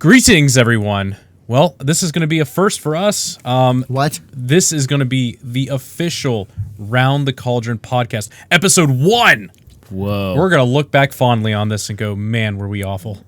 Greetings, everyone. Well, this is going to be a first for us. What? This is going to be the official Round the Cauldron podcast, episode 1. Whoa. We're going to look back fondly on this and go, man, were we awful.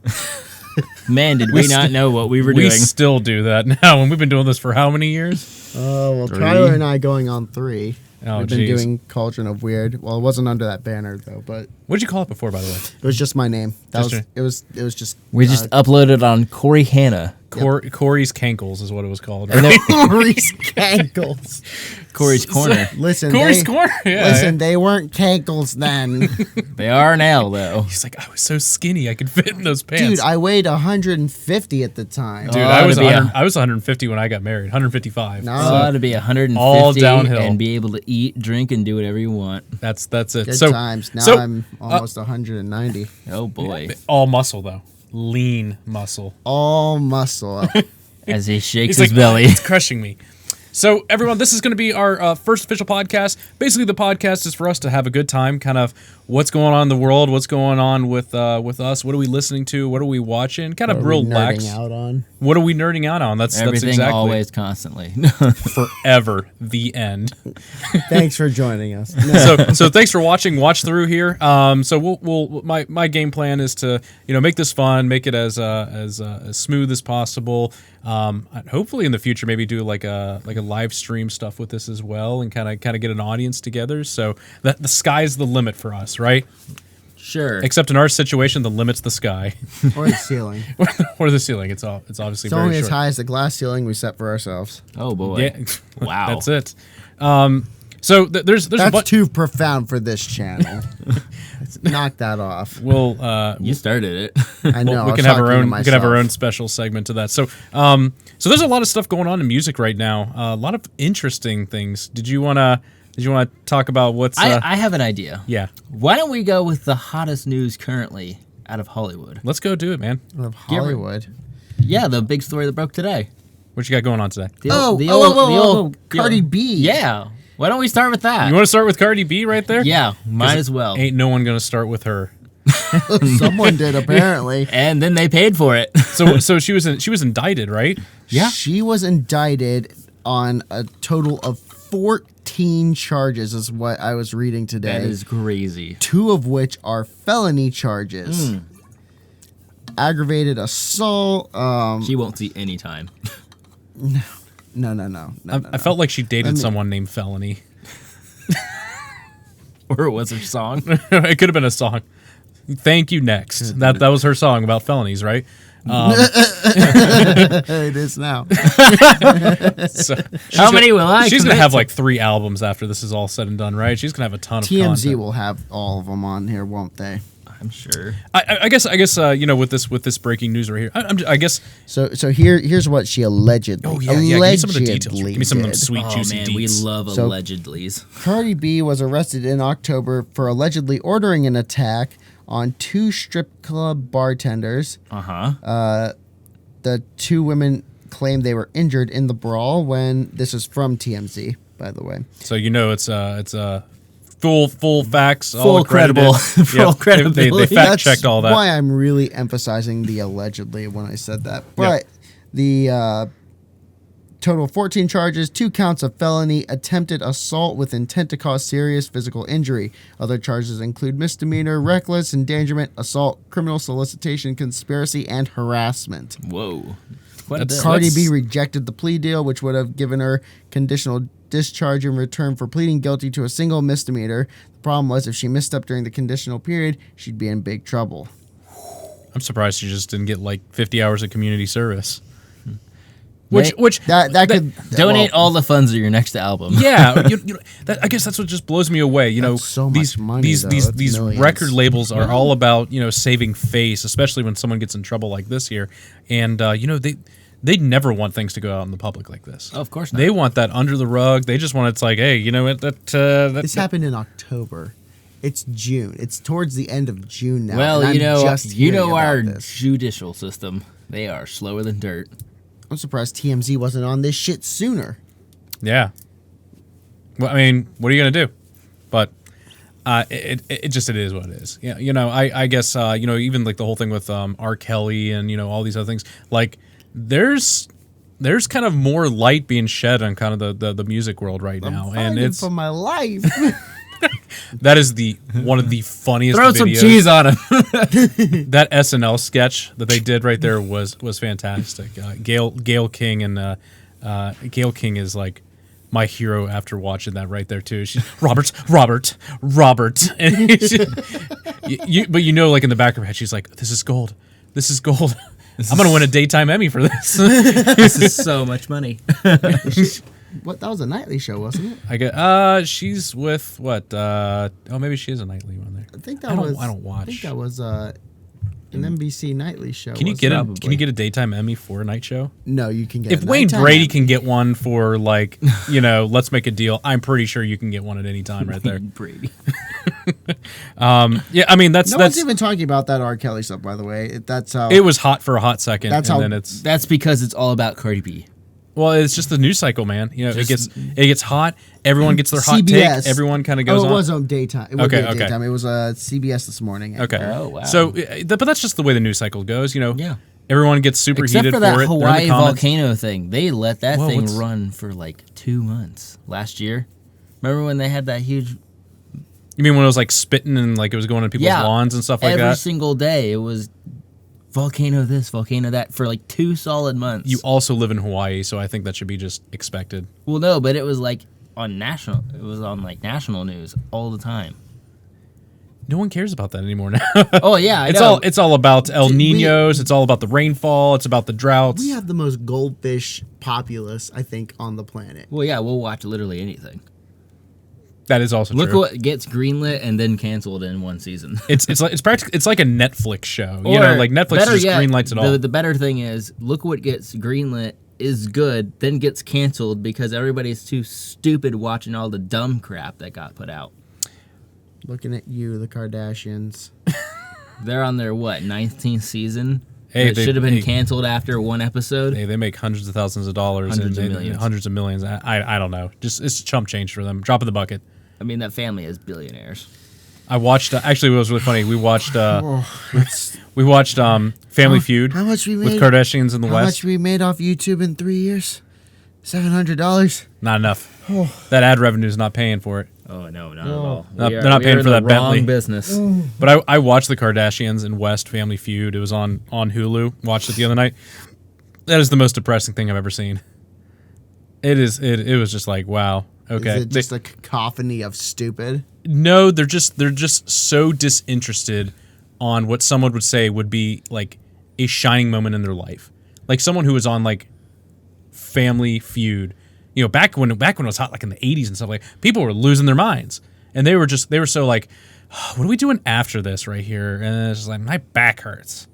Man, did we not know what we were doing? We still do that now, and we've been doing this for how many years? Oh, well, 3. Tyler and I going on 3. Oh, We've been doing Cauldron of Weird. Well, it wasn't under that banner, though, but... What did you call it before, by the way? It was just my name. It was just... We just uploaded on Corey Hanna. Corey's Cankles is what it was called. Right? Corey's Cankles. Corey's Corner. Listen, Corey's Corner? Yeah. Listen, they weren't Cankles then. They are now, though. He's like, I was so skinny, I could fit in those pants. Dude, I weighed 150 at the time. Dude, I was 150 when I got married. 150. No. To be 150 all downhill. And be able to eat, drink, and do whatever you want. That's it. Good so times. Now I'm almost 190. Oh, boy. All muscle, though. Lean muscle. All muscle. As he shakes He's his like, belly. It's crushing me. So, everyone, this is going to be our first official podcast. Basically, the podcast is for us to have a good time, kind of what's going on in the world, what's going on with us, what are we listening to, what are we watching, kind of relax. Nerding out on? What are we nerding out on? That's Everything, exactly. always, constantly. Forever, the end. Thanks for joining us. No. So thanks for watching. Watch through here. So my game plan is to make this fun, make it as smooth as possible. Hopefully in the future maybe do like a live stream stuff with this as well, and kind of get an audience together. So that the sky's the limit for us, right? Sure. Except in our situation, the limit's the sky Or the ceiling. or the ceiling. It's obviously It's very only short. as high as the glass ceiling we set for ourselves. Oh, boy. Yeah. Wow. That's it. So there's a That's bunch. too profound for this channel. Knock that off. We'll You started it. I know. we can have our own special segment to that. So there's a lot of stuff going on in music right now. A lot of interesting things. Did you wanna talk about what's? I have an idea. Yeah. Why don't we go with the hottest news currently out of Hollywood? Let's go do it, man. Of Hollywood. Yeah, the big story that broke today. What you got going on today? The old Cardi B. Yeah. Why don't we start with that? You want to start with Cardi B right there? Yeah, might as well. Ain't no one gonna start with her. Someone did apparently. And then they paid for it. So she was indicted, right? Yeah. She was indicted on a total of 14 charges, is what I was reading today. That is crazy. 2 of which are felony charges. Aggravated assault. She won't see any time. No. I felt like she dated someone named Felony. Or it was her song. It could have been a song. Thank you, next. That was her song about felonies, right? It is now. So How many will I She's gonna commit have to? like 3 albums after this is all said and done, right? She's gonna have a ton of TMZ content. will have all of them on here, won't they? I'm sure. I guess with this breaking news right here, I guess. So here's what she allegedly. Oh yeah. Give me some of the details. Give me some of them did. sweet, Oh juicy man, deets. we love So- allegedlys. Cardi B was arrested in October for allegedly ordering an attack on 2 strip club bartenders. The 2 women claimed they were injured in the brawl when this is from TMZ, by the way. So it's full facts, all Full accredited. credible. Full credibility. They fact checked all that. That's why I'm really emphasizing the allegedly when I said that. But the total 14 charges, 2 counts of felony, attempted assault with intent to cause serious physical injury. Other charges include misdemeanor, reckless endangerment, assault, criminal solicitation, conspiracy, and harassment. Whoa. Cardi B rejected the plea deal, which would have given her conditional discharge in return for pleading guilty to a single misdemeanor. The problem was if she misstepped during the conditional period, she'd be in big trouble. I'm surprised she just didn't get like 50 hours of community service. Wait, Which That could Donate all the funds of your next album. yeah, I guess that's what just blows me away. That's so much money, though. these That's millions. record labels are all about saving face, especially when someone gets in trouble like this here, and they never want things to go out in the public like this. Oh, of course not. They want that under the rug. They just want it's like, hey, you know what? This happened in October. It's June. It's towards the end of June now. Well, and I'm just hearing about our this. judicial system. They are slower than dirt. I'm surprised TMZ wasn't on this shit sooner. Yeah. Well, I mean, what are you gonna do? But It is what it is. Yeah, I guess even like the whole thing with R. Kelly and all these other things. Like there's kind of more light being shed on kind of the music world right now, and it's for my life. that is one of the funniest. Throw videos. some cheese on him. That SNL sketch that they did right there was fantastic. Gail King and Gail King is like my hero after watching that right there too. She's Robert, and but like in the back of her head, she's like, "This is gold. I'm gonna win a daytime Emmy for this." This is so much money. What, that was a nightly show, wasn't it? I get. She's with what? Maybe she is a nightly one there. I think I don't watch. I think that was an NBC nightly show. Can you get a daytime Emmy for a night show? No, you can get. If Wayne Brady can get one for like let's make a deal. I'm pretty sure you can get one at any time right there. Brady. Yeah, I mean that's one's even talking about that R. Kelly stuff. By the way, that's how it was hot for a hot second. That's because it's all about Cardi B. Well, it's just the news cycle, man. It gets hot. Everyone gets their hot CBS. take. Everyone kind of goes on. It was on daytime. It was daytime. It was CBS this morning. Okay. Oh, wow. So, but that's just the way the news cycle goes. Yeah. Everyone gets super Except heated for that for it. Hawaii volcano thing. They let that thing what's- run for like 2 months last year. Remember when they had that huge... You mean when it was like spitting and like it was going on people's lawns and stuff like that? Every single day it was volcano this, volcano that for like 2 solid months. You also live in Hawaii, so I think that should be just expected. Well, no, but it was like on national news all the time. No one cares about that anymore now. Oh yeah, It's all about El Niños. It's all about the rainfall. It's about the droughts. We have the most goldfish populace, I think, on the planet. Well, yeah, we'll watch literally anything. That is also Look true. what gets greenlit and then canceled in one season. It's like a Netflix show. Or Like Netflix better just yet, greenlights it all. The better thing is, look what gets greenlit is good, then gets canceled because everybody's too stupid watching all the dumb crap that got put out. Looking at you, the Kardashians. They're on their 19th season. Hey, it should have been canceled after one episode. Hey, they make hundreds of thousands of dollars. Hundreds of millions. Hundreds of millions. I don't know. It's chump change for them. Drop in the bucket. I mean, that family is billionaires. I watched. Actually, it was really funny. We watched. Family Feud. How much we made with Kardashians in the How West? much we made off YouTube in 3 years? $700. Not enough. That ad revenue is not paying for it. Oh no, not at all. They're not paying for that Bentley business. But I watched the Kardashians in West Family Feud. It was on Hulu. Watched it the other night. That is the most depressing thing I've ever seen. It is. It was just like, wow. Okay. Is it just a cacophony of stupid? No, they're just so disinterested on what someone would say would be like a shining moment in their life. Like someone who was on like Family Feud, back when it was hot, like in the 80s and stuff, like people were losing their minds. And they were so like, oh, what are we doing after this right here? And it's just like, my back hurts.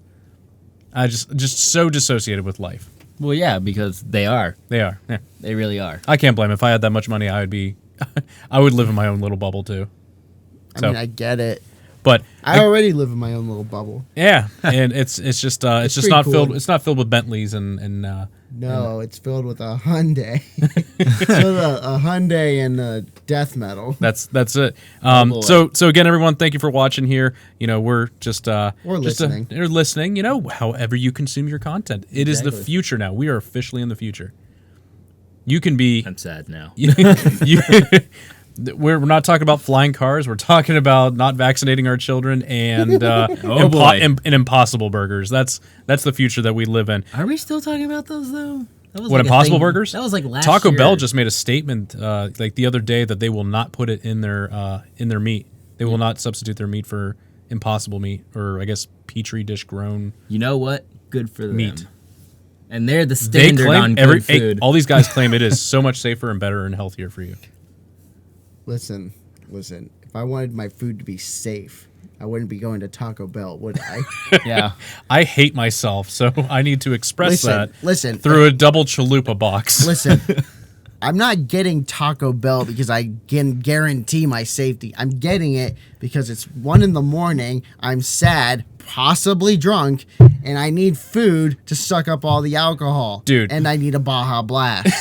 I just so dissociated with life. Well, yeah, because they are. They are. Yeah. They really are. I can't blame them. If I had that much money, I would live in my own little bubble too. I mean, I get it. But I already live in my own little bubble. Yeah, and it's just not cool. filled. It's not filled with Bentleys and No, it's filled with a Hyundai. It's filled with a Hyundai and death metal. That's it. Boy. So again, everyone, thank you for watching here. We're just listening. You're listening. However you consume your content, it is the future now. We are officially in the future. You can be. I'm sad now. We're not talking about flying cars. We're talking about not vaccinating our children and and Impossible Burgers. That's the future that we live in. Are we still talking about those though? That was What, like a Impossible thing- Burgers? That was like last Taco year. Bell just made a statement like the other day that they will not put it in their meat. They will not substitute their meat for Impossible meat, or I guess Petri dish grown. You know what? Good for them. Meat. And they're the They standard claim on good food. all these guys claim it is so much safer and better and healthier for you. Listen. If I wanted my food to be safe, I wouldn't be going to Taco Bell, would I? Yeah. I hate myself, so I need to express that Listen. through a double chalupa box. Listen. I'm not getting Taco Bell because I can guarantee my safety. I'm getting it because it's 1 a.m. I'm sad, possibly drunk, and I need food to suck up all the alcohol. Dude. And I need a Baja Blast.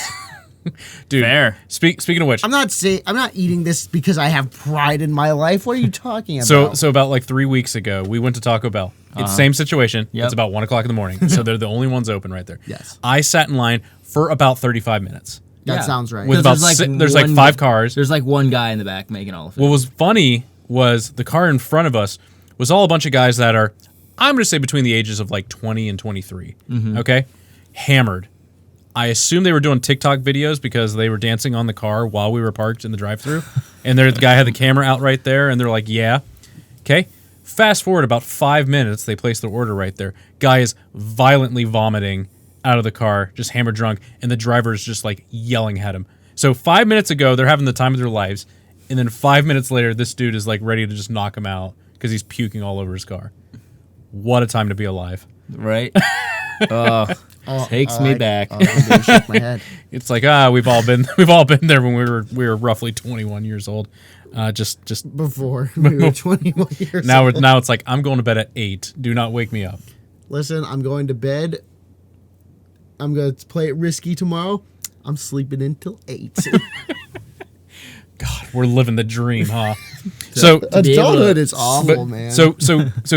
Dude, Fair. Speaking of which, I'm not eating this because I have pride in my life. What are you talking about? so about like 3 weeks ago, we went to Taco Bell. It's same situation. Yep. It's about 1 o'clock in the morning, so they're the only ones open right there. Yes. I sat in line for about 35 minutes That sounds right. with about there's like 5 cars. There's like one guy in the back making all of it. What was funny was the car in front of us was all a bunch of guys that are, I'm going to say, between the ages of like 20 and 23. Okay? Hammered. I assume they were doing TikTok videos because they were dancing on the car while we were parked in the drive-thru. And the guy had the camera out right there, and they're like, yeah. Okay? Fast forward about 5 minutes, they place their order right there. Guy is violently vomiting out of the car, just hammered drunk, and the driver is just like yelling at him. So 5 minutes ago, they're having the time of their lives, and then 5 minutes later, this dude is like ready to just knock him out because he's puking all over his car. What a time to be alive. Right? Takes me back. I'm gonna shake my head. It's like we've all been there when we were roughly 21 years old. Just Before we were 21 years now old. now it's like I'm going to bed at 8. Do not wake me up. Listen, I'm going to bed. I'm going to play it risky tomorrow. I'm sleeping until 8. God, we're living the dream, huh? So Adulthood is awful, man. So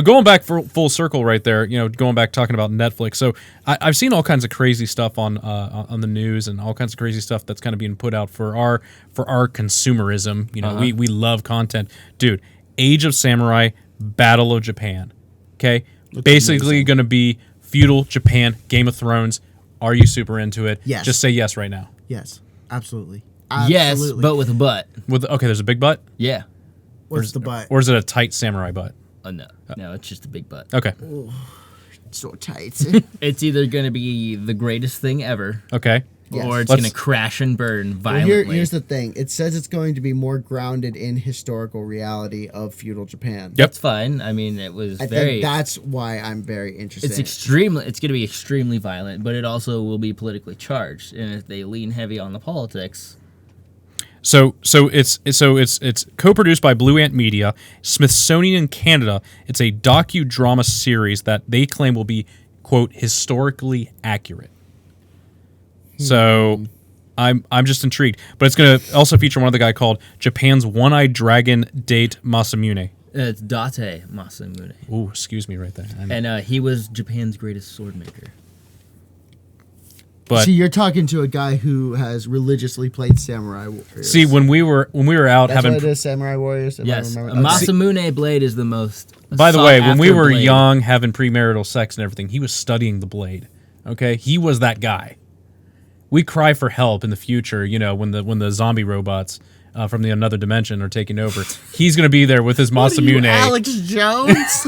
going back for full circle right there, going back talking about Netflix. So I've seen all kinds of crazy stuff on the news and all kinds of crazy stuff that's kind of being put out for our consumerism. We love content, dude. Age of Samurai, Battle of Japan. Okay, basically going to be feudal Japan, Game of Thrones. Are you super into it? Yes. Just say yes right now. Yes, absolutely. Yes, Absolutely. but with a butt. Okay, there's a big butt, Yeah. What's the butt? or is it a tight samurai butt? No, it's just a big butt. Okay, So tight. It's either going to be the greatest thing ever, okay. Yes. or it's Let's- going to crash and burn Well, violently. here's the thing. It says it's going to be more grounded in historical reality of feudal Japan. Yep. That's fine. I mean, it was I very. think that's why I'm very interested. It's extremely. It's going to be extremely violent, but it also will be politically charged. And if they lean heavy on the politics, So it's co-produced by Blue Ant Media, Smithsonian Canada. It's a docudrama series that they claim will be, quote, historically accurate. So I'm just intrigued. But it's going to also feature one other guy called Japan's One-Eyed Dragon Date Masamune. it's Date Masamune. Ooh, excuse me right there. And he was Japan's greatest sword maker. But See, you're talking to a guy who has religiously played Samurai Warriors. see, when we were out That's having what it is, Samurai Warriors. If Yes, I a remember. Okay. Masamune blade is the most. By the way, when we sought-after were blade. young, having premarital sex and everything, he was studying the blade. Okay, he was that guy. We cry for help in the future. When the zombie robots from the another dimension are taking over, he's gonna be there with his What are you, Masamune. Alex Jones?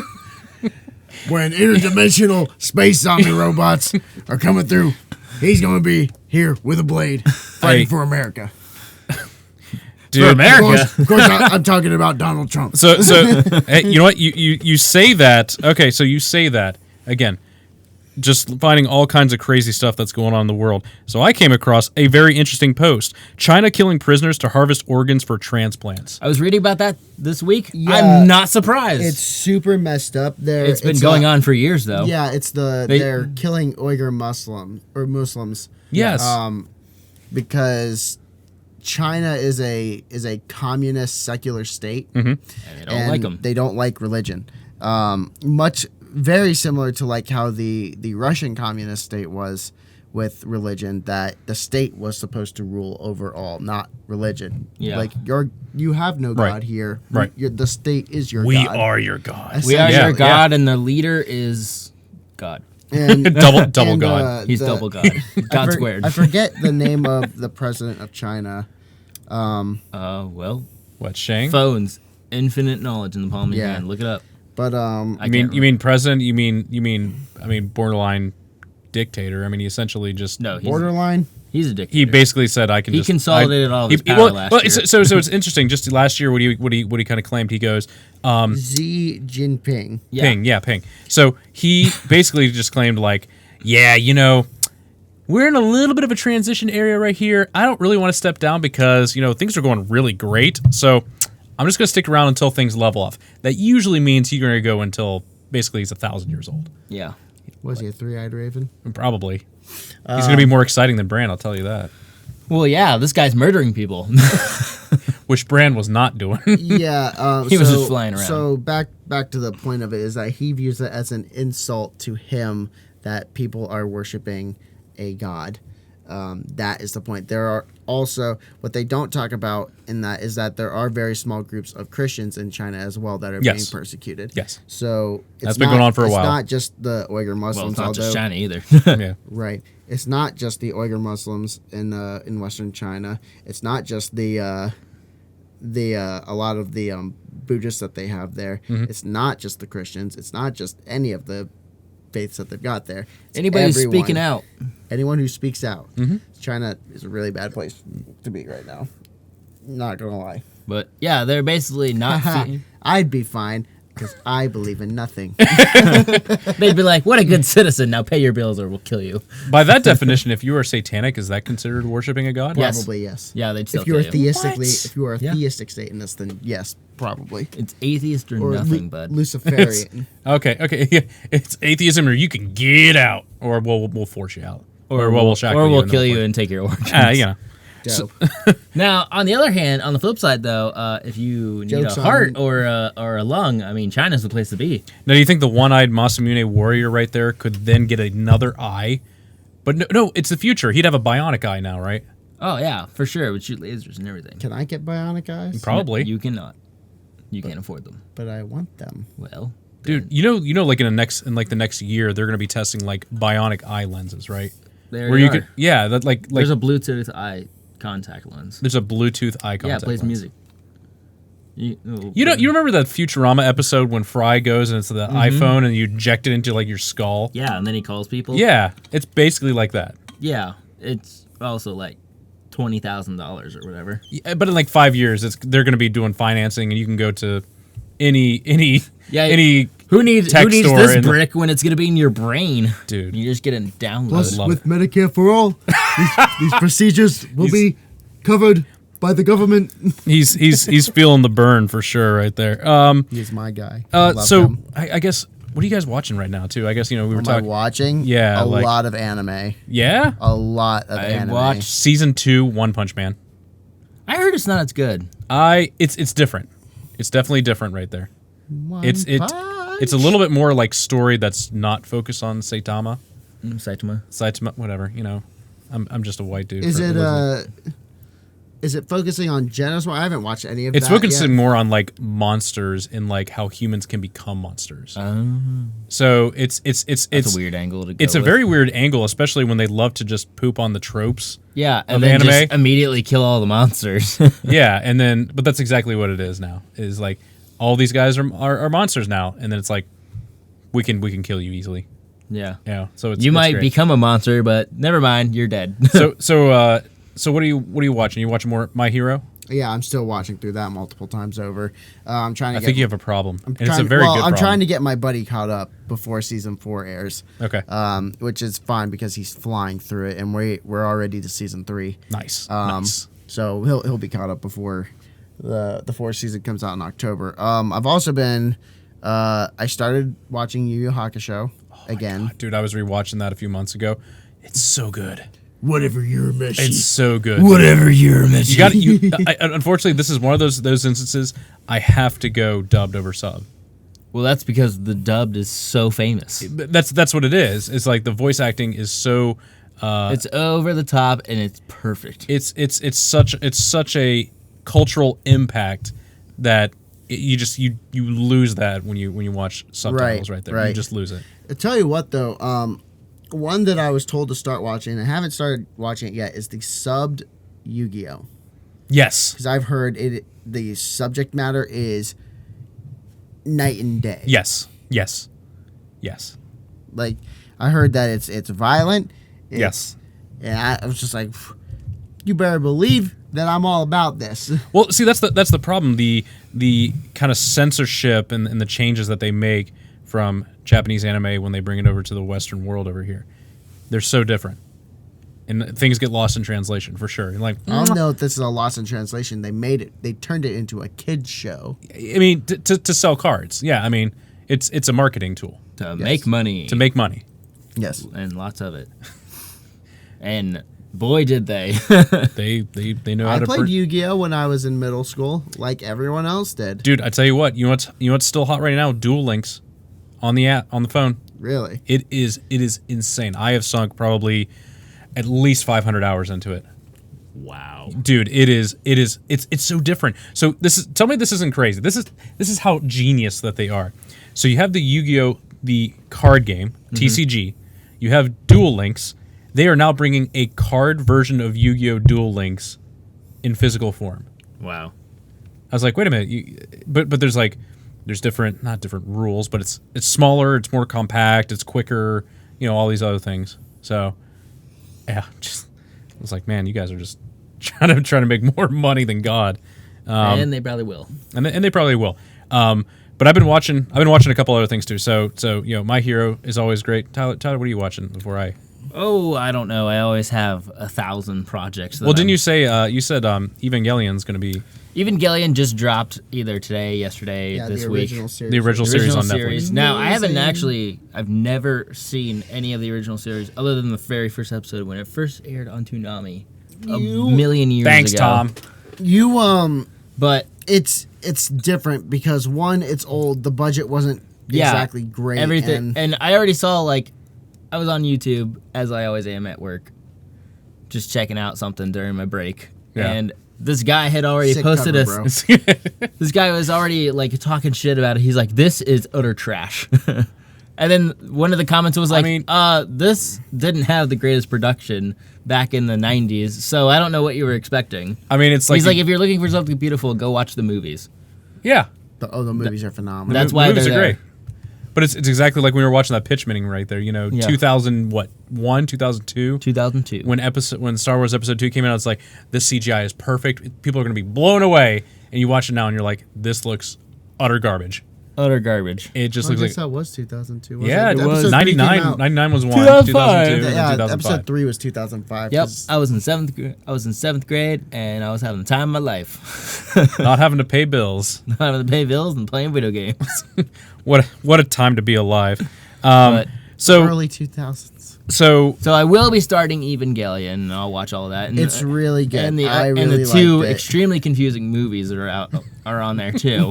When interdimensional space zombie robots are coming through, he's going to be here with a blade, fighting Hey. for America. Dude, America. Of course I'm talking about Donald Trump. So hey, you know what? You say that. Okay, so you say that again. Just finding all kinds of crazy stuff that's going on in the world. So I came across a very interesting post. China killing prisoners to harvest organs for transplants. I was reading about that this week. Yeah. I'm not surprised. It's super messed up. It's been going on for years, though. Yeah, it's they're killing Uyghur Muslims. Yes. Because China is a communist secular state, And they don't like them. They don't like religion. Very similar to like how the Russian communist state was with religion, that the state was supposed to rule over all, not religion. Yeah. Like you have no Right. God here. Right. The state is your We God. are your God. We are Yeah, your God, and the leader is God. And Double God. He's double God. God squared. I forget the name of the president of China. Well, What, Shang? phones, infinite knowledge in the palm of your Yeah. hand. Look it up. But You mean president? You mean borderline dictator? I mean, he essentially just No, borderline. he's a dictator. He basically said, "I can." He just, consolidated all of his power last year. So it's interesting. Just last year, what he kind of claimed. He goes, Xi Jinping. Ping. So he basically just claimed like, yeah, we're in a little bit of a transition area right here. I don't really want to step down because things are going really great. So I'm just going to stick around until things level off. That usually means he's going to go until basically he's 1,000 years old. Yeah. Was he a three-eyed raven? Probably. He's going to be more exciting than Bran, I'll tell you that. Well, yeah, this guy's murdering people. Which Brand was not doing. Yeah, He was just flying around. So back to the point of it is that he views it as an insult to him that people are worshiping a god. That is the point. There are also, what they don't talk about in that is that there are very small groups of Christians in China as well that are being persecuted. Yes. So That's been going on for a while. It's not just the Uyghur Well, Muslims. it's not just China either. Yeah. Right. It's not just the Uyghur Muslims in Western China. It's not just the a lot of the Buddhists that they have there. Mm-hmm. It's not just the Christians. It's not just any of the faiths that they've got there. It's Anybody who's everyone. speaking out. Anyone who speaks out. Mm-hmm. China is a really bad place to be right now. Not gonna lie. But yeah, they're basically not. I'd be fine because I believe in nothing. They'd be like, "What a good citizen! Now pay your bills, or we'll kill you." By that definition, if you are satanic, is that considered worshiping a god? Yes. Probably yes. Yeah, they'd still If you're kill you. if you are a Yeah. theistic Satanist, then yes, probably. It's atheist or nothing, bud. Luciferian. Okay. Yeah. It's atheism, or you can get out, or we'll force you out, or we'll shackle or you, we'll and kill then you we'll- and take your organs. You know. Dope. Now, on the other hand, on the flip side, though, if you need Joke's a on- heart or a lung, I mean, China's the place to be. Now, do you think the one-eyed Masamune warrior right there could then get another eye? But no, it's the future. He'd have a bionic eye now, right? Oh yeah, for sure. It would shoot lasers and everything. Can I get bionic eyes? Probably. You cannot. You can't afford them. But I want them. Well, Dude, you know, like in the next year, they're gonna be testing like bionic eye lenses, right? there Where you you are. could, yeah, that like There's a Bluetooth eye contact lens. there's a Bluetooth eye contact. Yeah, it plays lens. music. You remember that Futurama episode when Fry goes and it's the iPhone and you inject it into like your skull? Yeah, and then he calls people. Yeah, it's basically like that. Yeah, it's also like $20,000 or whatever. Yeah, but in like 5 years, they're going to be doing financing, and you can go to any Who needs tech store this in the- brick when it's gonna be in your brain, Dude. You just get a download. Plus, love with Medicare for all, these procedures will be covered by the government. he's feeling the burn for sure right there. He's my guy. I love So him. I guess, what are you guys watching right now too? I guess we were Am I talking. watching? Yeah, a like- lot of anime. Yeah, A lot of I anime. watched- season 2, One Punch Man. I heard it's not as good. It's different. It's definitely different right there. One It's Punch. a little bit more like story that's not focused on Saitama, Saitama. whatever. You know, I'm just a white dude. Is for- it is it focusing on Genos? I haven't watched any of It's that focusing yet. more on like monsters and like how humans can become monsters. Oh, So it's that's a weird angle to go. It's a with. very weird angle, especially when they love to just poop on the tropes. yeah, and of then anime. just immediately kill all the monsters. Yeah, and then but that's exactly what it is now. Is like all these guys are monsters now, and then it's like we can kill you easily. yeah, Yeah, so it's, you it's might great. become a monster, but never mind, you're dead. So what are you watching? You watching more My Hero? Yeah, I'm still watching through that multiple times over. I'm trying to. I get, think you have a problem, and it's a trying- very well, good I'm problem. trying to get my buddy caught up before season 4 airs. Okay, Which is fine because he's flying through it, and we're already to season 3. nice. So he'll be caught up before the 4th season comes out in October. I've also been I started watching Yu Yu Hakusho again. God, dude, I was rewatching that a few months ago. It's so good. Whatever your mission. It's so good. Whatever you're You got you. Unfortunately, this is one of those instances. I have to go dubbed over sub. Well, that's because the dubbed is so famous. That's what it is. It's like the voice acting is so. It's over the top and it's perfect. It's such a cultural impact that you lose that when you watch subtitles right there. You right. just lose it. I tell you what though, one that I was told to start watching, and I haven't started watching it yet, is the subbed Yu-Gi-Oh. Yes. Because I've heard the subject matter is night and day. Yes. Like I heard that it's violent. Yes. And I was just like, you better believe that I'm all about this. Well, see, that's the problem. The kind of censorship and the changes that they make from Japanese anime when they bring it over to the Western world over here, they're so different, and things get lost in translation for sure. And like, I don't know if this is a loss in translation. They turned it into a kids show. I mean, to sell cards. Yeah, I mean, it's a marketing tool To make money. to make money. Yes. And lots of it. And Boy, did they. They know how I to. played Yu-Gi-Oh when I was in middle school, like everyone else did. Dude, I tell you what. You know what's still hot right now? Duel Links, on the app on the phone. Really? It is insane. I have sunk probably at least 500 hours into it. Wow. Dude, it's so different. So tell me this isn't crazy. This is how genius that they are. So you have the Yu-Gi-Oh, the card game, TCG. You have Duel Links. They are now bringing a card version of Yu-Gi-Oh! Duel Links in physical form. Wow. I was like, wait a minute, but there's not different rules, but it's smaller, it's more compact, it's quicker, all these other things. So, yeah, I was like, man, you guys are just trying to make more money than God. And they probably will. And they probably will. But I've been watching a couple other things too. So My Hero is always great. Tyler, what are you watching before I? Oh, I don't know. I always have 1,000 projects. Well, didn't you say you said Evangelion's going to be? Evangelion just dropped either today, yesterday, this week. Series. The original series on series. Netflix. Now, I've never seen any of the original series other than the very first episode when it first aired on Toonami a million years Thanks, ago. Tom. But it's different because one, it's old. The budget wasn't exactly great. Everything, and I already saw I was on YouTube as I always am at work, just checking out something during my break, and this guy had already posted cover, this. This guy was already talking shit about it. He's like, "This is utter trash." And then one of the comments was like, "This didn't have the greatest production back in the '90s, so I don't know what you were expecting." It's like he's like, "If you're looking for something beautiful, go watch the movies." Yeah. The movies are phenomenal. That's The why movies they're are there. great. But it's exactly like we were watching that pitch meeting right there. 2001, 2002. 2002. When Star Wars Episode 2 came out, it's like, this CGI is perfect. People are going to be blown away. And you watch it now and you're like, this looks utter garbage. Utter garbage. It just I looks guess like... that was 2002. Yeah, it was. Episode 3 came 99 out. 99 was 1. 2005. 2002 was Yeah, 2005. episode 3 was 2005. Yep, I was in seventh grade, and I was having the time of my life. Not having to pay bills. Not having to pay bills and playing video games. What a time to be alive. But So Early 2000s. So I will be starting Evangelion, and I'll watch all of that. And, It's really good. And the I really and the two liked it. extremely confusing movies that are on there too.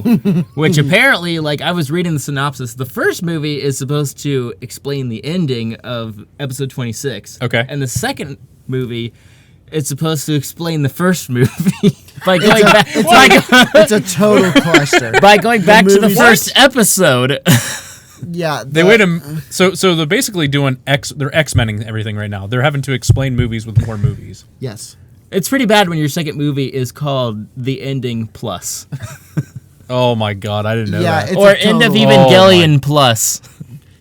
Which apparently, I was reading the synopsis. The first movie is supposed to explain the ending of episode 26. Okay. And the second movie is supposed to explain the first movie by going back. It's a total cluster. By going back to the movies- first episode. Yeah. they wait so they're basically doing they're X-menning everything right now. They're having to explain movies with more movies. Yes. It's pretty bad when your second movie is called The Ending Plus. Oh my god, I didn't know Yeah, that. it's Or a End of total- Evangelion Plus.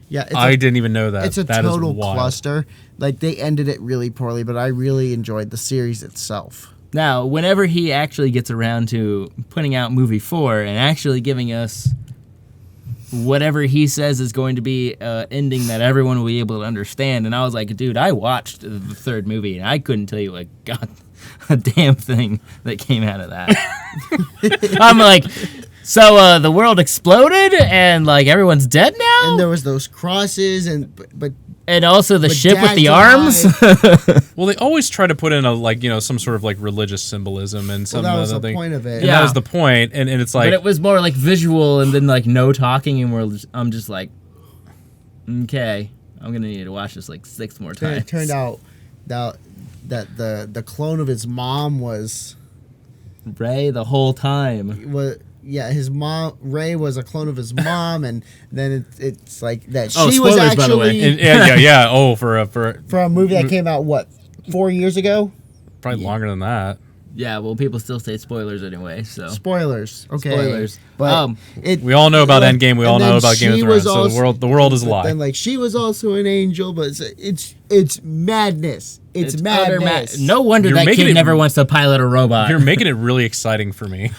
Yeah, I didn't even know that. It's a That is total wild. cluster. They ended it really poorly, but I really enjoyed the series itself. Now, whenever he actually gets around to putting out movie 4 and actually giving us whatever he says is going to be an ending that everyone will be able to understand, and I was like, dude, I watched the third movie and I couldn't tell you a damn thing that came out of that. I'm like, so the world exploded and everyone's dead now, And there was those crosses, but and also the but ship with Dad's the arms. alive. Well, they always try to put in some sort of religious symbolism and some that was other the thing. point of it. And Yeah. that was the point, and it's like But it was more visual and then no talking, and I'm just like, okay, I'm gonna need to watch this 6 more Then times. it turned out that the clone of his mom was Ray the whole time. his mom Ray was a clone of his mom, and then it's like that Oh, she was spoilers, by the way. actually yeah. Oh, for a movie that came out 4 years ago. probably longer than that. Yeah, well, people still say spoilers anyway, so Spoilers. Okay. spoilers. But We all know about Endgame. We all and know then about Game of she Thrones. was So also- the world is a but lie. Then she was also an angel, but it's madness. It's utter madness. no wonder You're that making kid it- never wants to pilot a robot. You're making it really exciting for me,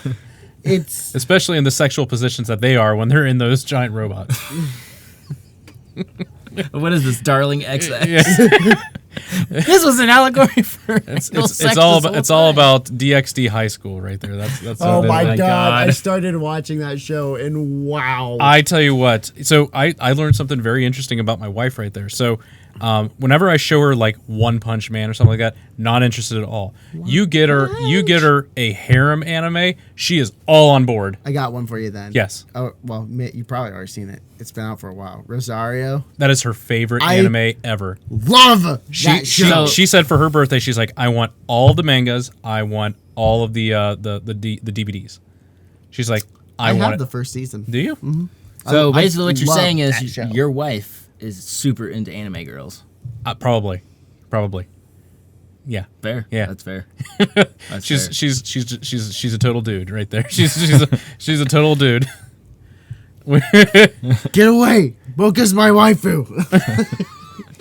It's especially in the sexual positions that they are when they're in those giant robots. What is this, Darling XX? Yeah. This was an allegory for It's all about DxD High School right there. That's oh what it my is. god. I God. started watching that show and wow. I tell you what. So I learned something very interesting about my wife right there. So Whenever I show her like One Punch Man or something like that, not interested at all. You get her a harem anime, she is all on board. I got one for you then. Yes. Oh well, you probably already seen it. It's been out for a while. Rosario. That is her favorite anime ever. Love that show. She said for her birthday, she's like, I want all the mangas, I want all of the DVDs. She's like, I want have it. the first season. Do you? Mm-hmm. So basically, what you're love saying that is show. your wife is super into anime girls. Probably. Yeah. Fair. Yeah. That's fair. That's fair. She's a total dude right there. She's a total dude. Get away! Boca's my waifu.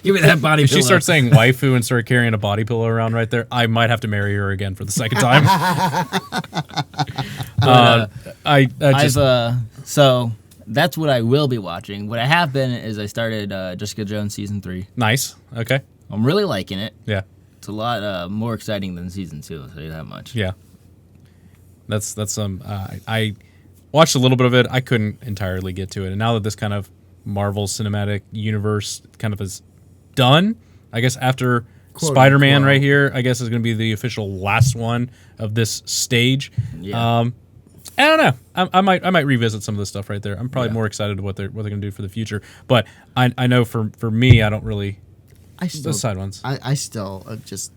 Give me that body If pillow. she starts saying waifu and start carrying a body pillow around right there, I might have to marry her again for the second time. So that's what I will be watching. What I have been is I started Jessica Jones season 3. Nice. Okay. I'm really liking it. Yeah. It's a lot more exciting than season 2. I'll tell you that much. Yeah. That's I watched a little bit of it. I couldn't entirely get to it, and now that this kind of Marvel Cinematic Universe kind of is done, I guess after Quote, Spider-Man unquote. right here, I guess is going to be the official last one of this stage. Yeah. I don't know. I might revisit some of this stuff right there. I'm probably more excited what they're going to do for the future. But I know for me, I don't really. Those side ones. I still am just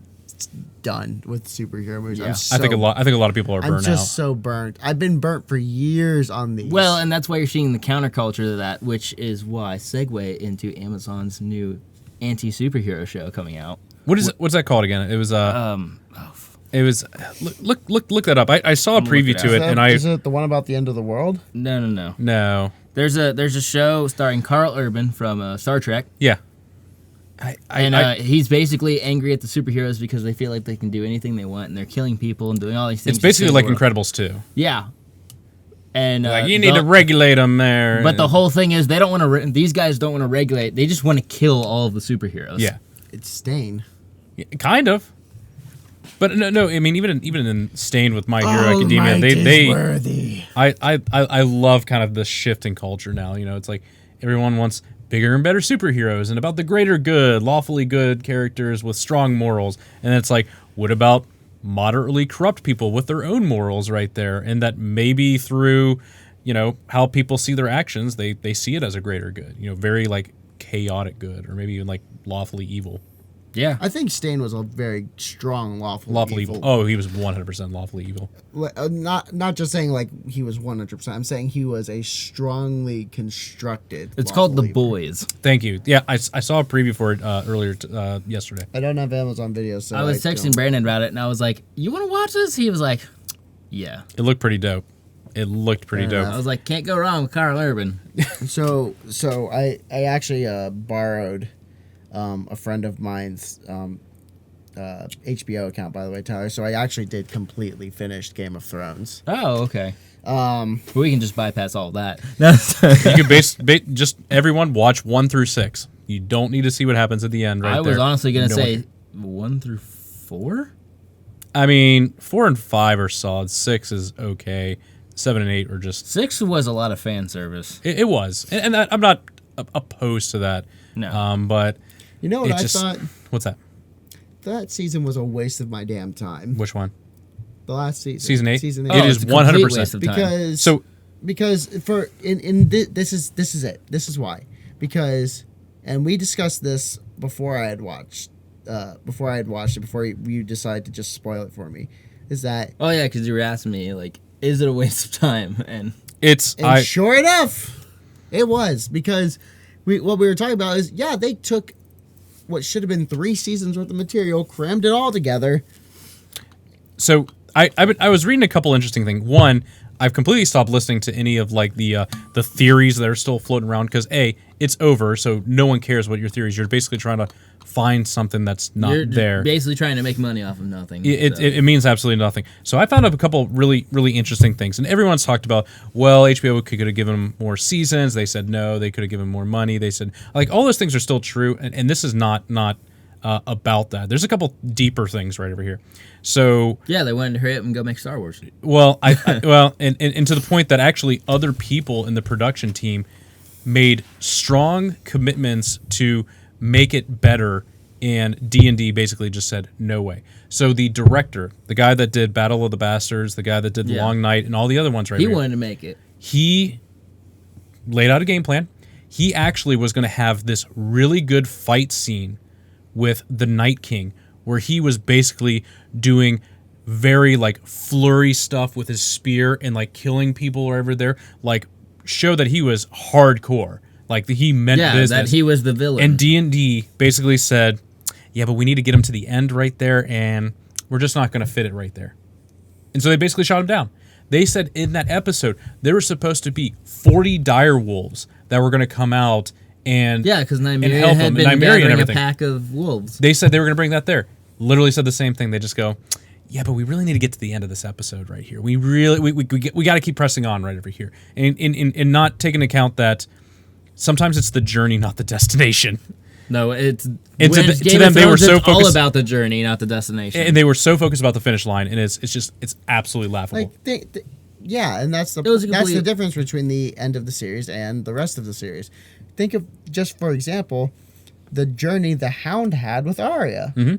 done with superhero movies. Yeah. I think a lot of people are I'm burnt just out. so burnt. I've been burnt for years on these. Well, and that's why you're seeing the counterculture to that, which is why I segue into Amazon's new anti-superhero show coming out. What's that called again? It was It was look that up. I saw a I'm gonna preview look it to it, and is it the one about the end of the world? No. no, There's a show starring Carl Urban from Star Trek. yeah. He's basically angry at the superheroes because they feel like they can do anything they want and they're killing people and doing all these things. It's basically to like save the world. Incredibles 2. Yeah. And Like you need to regulate them there. But the whole thing is they don't want to. These guys don't want to regulate. They just want to kill all of the superheroes. yeah, It's Stain. kind of. But no. I mean, even in Stained with My Hero Academia, they worthy. I love kind of the shift in culture now. You know, it's like everyone wants bigger and better superheroes and about the greater good, lawfully good characters with strong morals. And it's like, what about moderately corrupt people with their own morals right there? And that maybe through, how people see their actions, they see it as a greater good, very like chaotic good, or maybe even like lawfully evil. Yeah. I think Stain was a very strong lawful Evil. Oh, he was 100% lawfully evil. Not just saying like he was 100%. I'm saying he was a strongly constructed. It's called The lawful evil. Boys. Thank you. Yeah, I saw a preview for it earlier yesterday. I don't have Amazon Video, so I was texting don't- Brandon about it, and I was like, "You want to watch this?" He was like, "Yeah." It looked pretty dope. It looked pretty dope. I was like, "Can't go wrong with Carl Urban." So I actually borrowed a friend of mine's HBO account, by the way, Tyler. So I actually did completely finish Game of Thrones. Oh, okay. We can just bypass all that. You could just everyone watch 1 through 6. You don't need to see what happens at the end. Right I was there. honestly gonna No say one- 1 through 4. I mean, 4 and 5 are solid. 6 is okay. 7 and 8 are just. 6 was a lot of fan service. It was, and that, I'm not opposed to that. No. But You know what it I just, thought? What's that? That season was a waste of my damn time. Which one? The last season. Season 8? Season It 8. is it's a complete 100%. waste of time. Because for this is it. This is why. Because and we discussed this before I had watched it, before you decided to just spoil it for me, is that Oh yeah, because you were asking me like, is it a waste of time? And sure enough, it was, because what we were talking about is they took what should have been 3 seasons worth of material, crammed it all together. So I was reading a couple interesting things. One, I've completely stopped listening to any of like the theories that are still floating around because it's over, so no one cares what your theories. You're basically trying to find something that's not you're there. basically trying to make money off of nothing. It means absolutely nothing. So I found up a couple really, really interesting things. And everyone's talked about, well, HBO could have given them more seasons. They said no, they could have given more money. They said, like, all those things are still true. And this is not about that. There's a couple deeper things right over here. So yeah, they wanted to hurry up and go make Star Wars. well, and to the point that actually other people in the production team made strong commitments to make it better. And D&D basically just said, no way. So the director, the guy that did Battle of the Bastards, the guy that did Long Night, and all the other ones he wanted to make it. He laid out a game plan. He actually was going to have this really good fight scene with the Night King, where he was basically doing very like flurry stuff with his spear and like killing people wherever there, like show that he was hardcore, like he meant business. That he was the villain. And D&D basically said, yeah, but we need to get him to the end right there, and we're just not going to fit it right there. And so they basically shot him down. They said in that episode there were supposed to be 40 dire wolves that were going to come out and because Nymeria help had them, been Nymeria and gathering a everything. pack of wolves. They said they were going to bring that there. Literally said the same thing. They just go, yeah, but we really need to get to the end of this episode right here. We got to keep pressing on right over here, and not take into account that sometimes it's the journey, not the destination. No, it's to them they were so it's focused all about the journey, not the destination. and they were so focused about the finish line, and it's absolutely laughable. Like and that's the difference between the end of the series and the rest of the series. Think of, just for example, the journey the Hound had with Arya. Mm-hmm.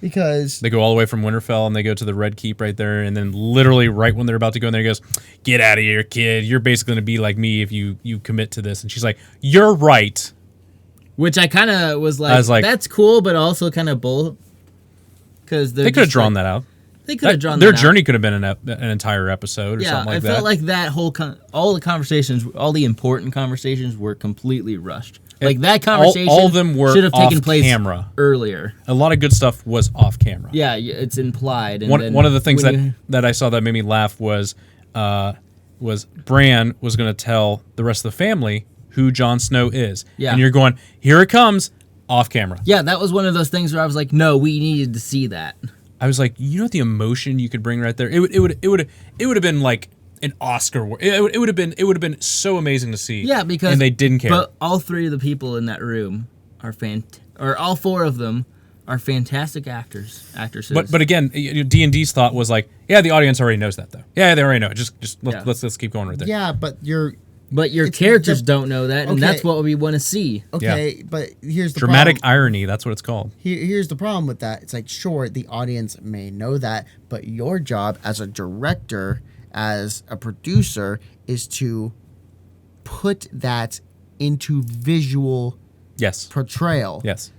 Because they go all the way from Winterfell and they go to the Red Keep right there, and then literally right when they're about to go in there, he goes, "Get out of here, kid! You're basically going to be like me if you commit to this." And she's like, "You're right." Which I kind of was like, that's cool, but also kind of bull. Because they could have drawn that out. They could have drawn their that journey out. could have been an entire episode or something like that. I felt like that whole all the conversations, all the important conversations were completely rushed. Like that conversation, all of them were should have taken place camera earlier. A lot of good stuff was off camera. Yeah, it's implied. And one of the things that I saw that made me laugh was Bran was going to tell the rest of the family who Jon Snow is. Yeah. And you're going, here it comes, off camera. Yeah, that was one of those things where I was like, no, we needed to see that. I was like, you know the emotion you could bring right there? It would have been like an Oscar. It would have been so amazing to see. Yeah, because and they didn't care. But all three of the people in that room are all four of them are fantastic actresses. But again, D&D's thought was like, yeah, the audience already knows that though. Yeah, they already know it. Just let's keep going right there. Yeah, but your characters don't know that, and that's what we want to see. Okay, yeah. But here's the dramatic problem. irony. That's what it's called. Here's the problem with that. It's like, sure, the audience may know that, but your job as a director, as a producer, is to put that into visual portrayal. Yes.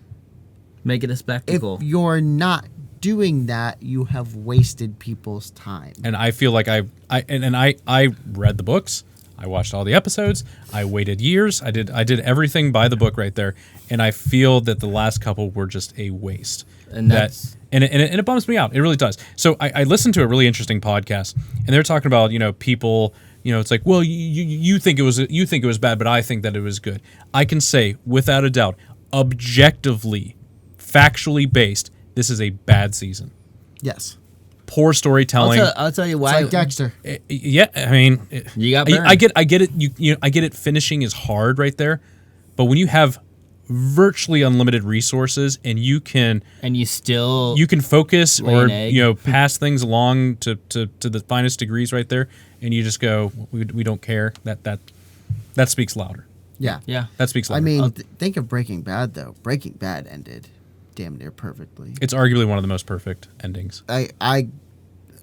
Make it a spectacle. If you're not doing that, you have wasted people's time. And I feel like I read the books. I watched all the episodes. I waited years. I did everything by the book right there, and I feel that the last couple were just a waste. And it bums me out. It really does. So I listened to a really interesting podcast, and they're talking about people. It's like, well, you think it was bad, but I think that it was good. I can say without a doubt, objectively, factually based, this is a bad season. Yes. Poor storytelling. I'll tell you why. It's like Dexter. Yeah, I mean, you got burned. I get it. I get it. Finishing is hard right there, but when you have virtually unlimited resources and you can focus or pass things along to the finest degrees right there, and you just go, we don't care. That speaks louder. Yeah. That speaks louder. I mean, think of Breaking Bad though. Breaking Bad ended damn near perfectly. It's arguably one of the most perfect endings.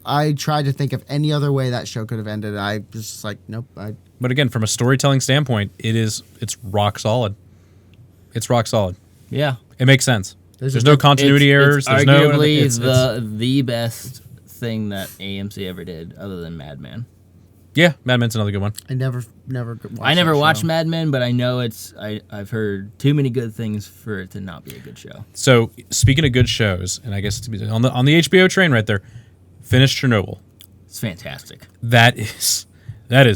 I tried to think of any other way that show could have ended. I was just like, nope. But again, from a storytelling standpoint, it's rock solid. It's rock solid. Yeah, it makes sense. There's no continuity errers. There's arguably the best thing that AMC ever did, other than Mad Men. Yeah, Mad Men's another good one. I never watched Mad Men, but I know I've heard too many good things for it to not be a good show. So speaking of good shows, and I guess to be on the HBO train right there, finish Chernobyl. It's fantastic. That is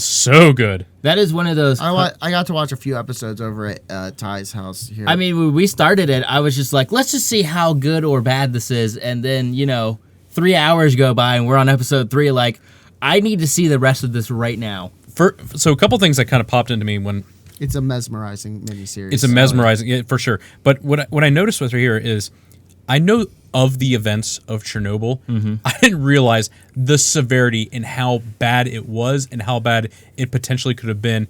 so good. That is one of those. I got to watch a few episodes over at Ty's house here. I mean, when we started it, I was just like, let's just see how good or bad this is, and then 3 hours go by and we're on episode 3. Like, I need to see the rest of this right now. So a couple things that kind of popped into me when it's a mesmerizing miniseries. It's a mesmerizing, yeah, for sure. But what I noticed with her here is, I know of the events of Chernobyl. Mm-hmm. I didn't realize the severity and how bad it was and how bad it potentially could have been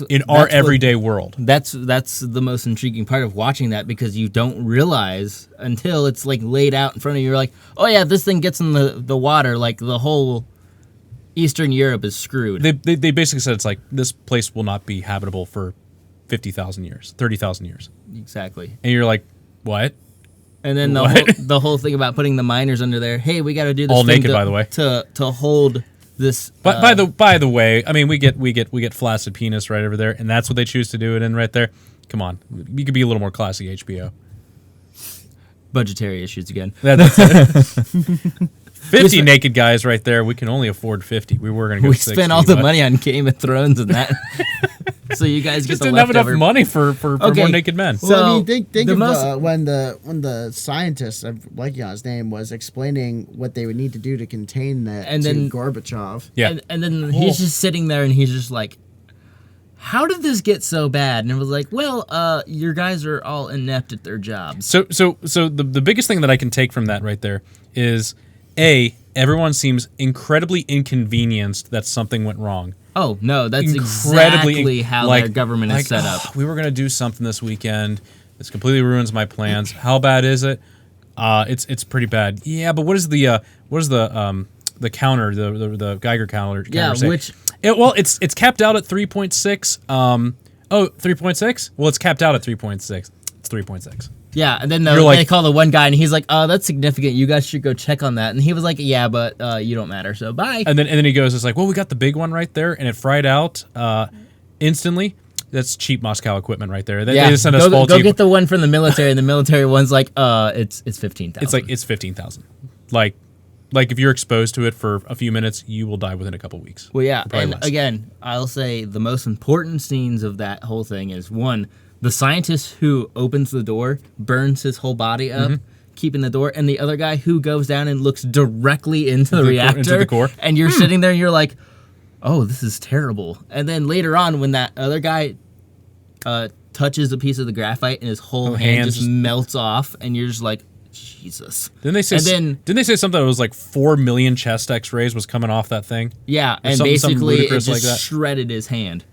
in our everyday world. That's the most intriguing part of watching that, because you don't realize until it's like laid out in front of you. You're like, oh yeah, this thing gets in the water, like the whole Eastern Europe is screwed. They basically said it's like this place will not be habitable for 50,000 years, 30,000 years. Exactly. And you're like, what? And then the whole thing about putting the miners under there. Hey, we got to do this all thing naked, by the way, to hold this. But by the way, I mean we get flaccid penis right over there, and that's what they choose to do it in right there. Come on, you could be a little more classy, HBO. Budgetary issues again. That's it. 50 naked guys right there. We can only afford 50. We were going to go 60. We spent all the money on Game of Thrones and that. So you guys just get the didn't have leftover. enough money for more naked men. Well, I mean, think the of most- when the scientist, I'm blanking on his name, was explaining what they would need to do to contain that And to then- Gorbachev. Yeah. And then he's just sitting there and he's just like, how did this get so bad? And it was like, well, your guys are all inept at their jobs. So the biggest thing that I can take from that right there is everyone seems incredibly inconvenienced that something went wrong. Oh, no, that's Incredibly exactly how their government is set up. We were going to do something this weekend. This completely ruins my plans. How bad is it? It's pretty bad. Yeah, but what is the counter, the Geiger counter? Yeah, say? It's capped out at 3.6. 3.6? Well, it's capped out at 3.6. It's 3.6. Yeah, and then You're like- they call the one guy, and he's like, "Oh, that's significant. You guys should go check on that." And he was like, "Yeah, but you don't matter, so bye." And then he goes, "It's like, well, we got the big one right there, and it fried out instantly. That's cheap Moscow equipment right there. They just sent us faulty. Go get the one from the military, and the military one's like, it's 15,000. It's like it's 15,000. Like if you're exposed to it for a few minutes, you will die within a couple weeks. Well, yeah, Probably and less. again, I'll say the most important scenes of that whole thing is one, the scientist who opens the door burns his whole body up, keeping the door, and the other guy who goes down and looks directly into the reactor, into the core. and you're sitting there and you're like, oh, this is terrible. And then later on, when that other guy touches a piece of the graphite and his whole hand just melts off, and you're just like, Jesus. Didn't they say something that was like 4 million chest X-rays was coming off that thing? Yeah, and something basically it ludicrous just like that? shredded his hand.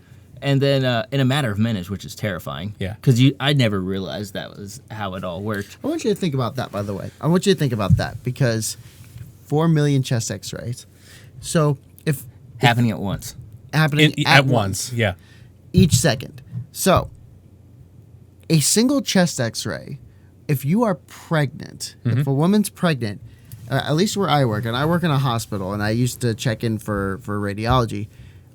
And then in a matter of minutes, which is terrifying. Yeah. Because I never realized that was how it all worked. I want you to think about that, by the way. I want you to think about that because 4 million chest X-rays. So if Happening at once. happening At once, yeah. each second. So a single chest X-ray, if you are pregnant, if a woman's pregnant, at least where I work, and I work in a hospital, and I used to check in for radiology,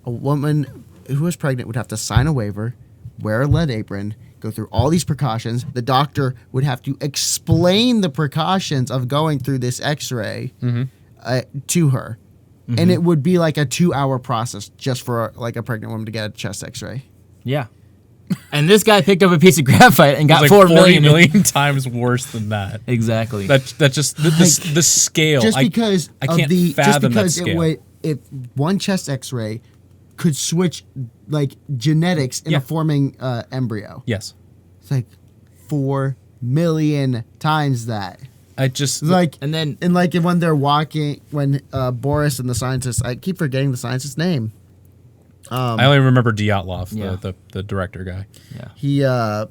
a woman who was pregnant would have to sign a waiver, wear a lead apron, go through all these precautions. The doctor would have to explain the precautions of going through this X-ray to her. And it would be like a 2-hour process just for like a pregnant woman to get a chest X-ray. Yeah. And this guy picked up a piece of graphite and got It's 4 like 40 million. million times worse than that. Exactly. That just the scale. Just because I can't just fathom because that scale. if one chest X-ray could switch like genetics in Yeah. a forming embryo. Yes. It's like 4 million times that. I just It's like And then and like when they're walking, when Boris and the scientist, I keep forgetting the scientist's name. I only remember Dyatlov, Yeah. the director guy. He The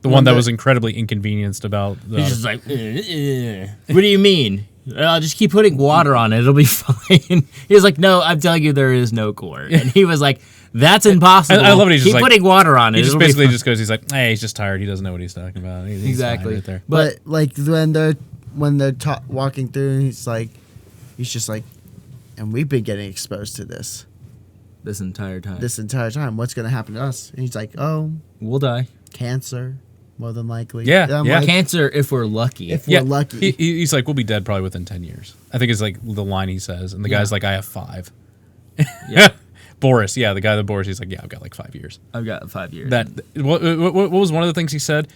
one that was incredibly inconvenienced about the he's just like, what do you mean? I'll just keep putting water on it. It'll be fine. He was like, no, I'm telling you, there is no core. And he was like, that's impossible. I love it. He's Keep just like- putting water on it. He just It'll be basically fine." just goes. He's like, hey, he's just tired. He doesn't know what he's talking about. He's fine Exactly. right there. but like when they're walking through, he's just like, and we've been getting exposed to this entire time. this entire time. What's gonna happen to us? And he's like, oh, We'll die. cancer, more than likely. Yeah, And I'm yeah. like, Cancer if we're lucky. If we're lucky. He's like, we'll be dead probably within 10 years. I think it's like the line he says, and the guy's like, I have 5. Yeah. Boris, yeah, the guy that Boris, he's like, yeah, I've got like 5 years. I've got 5 years. That what was one of the things he said?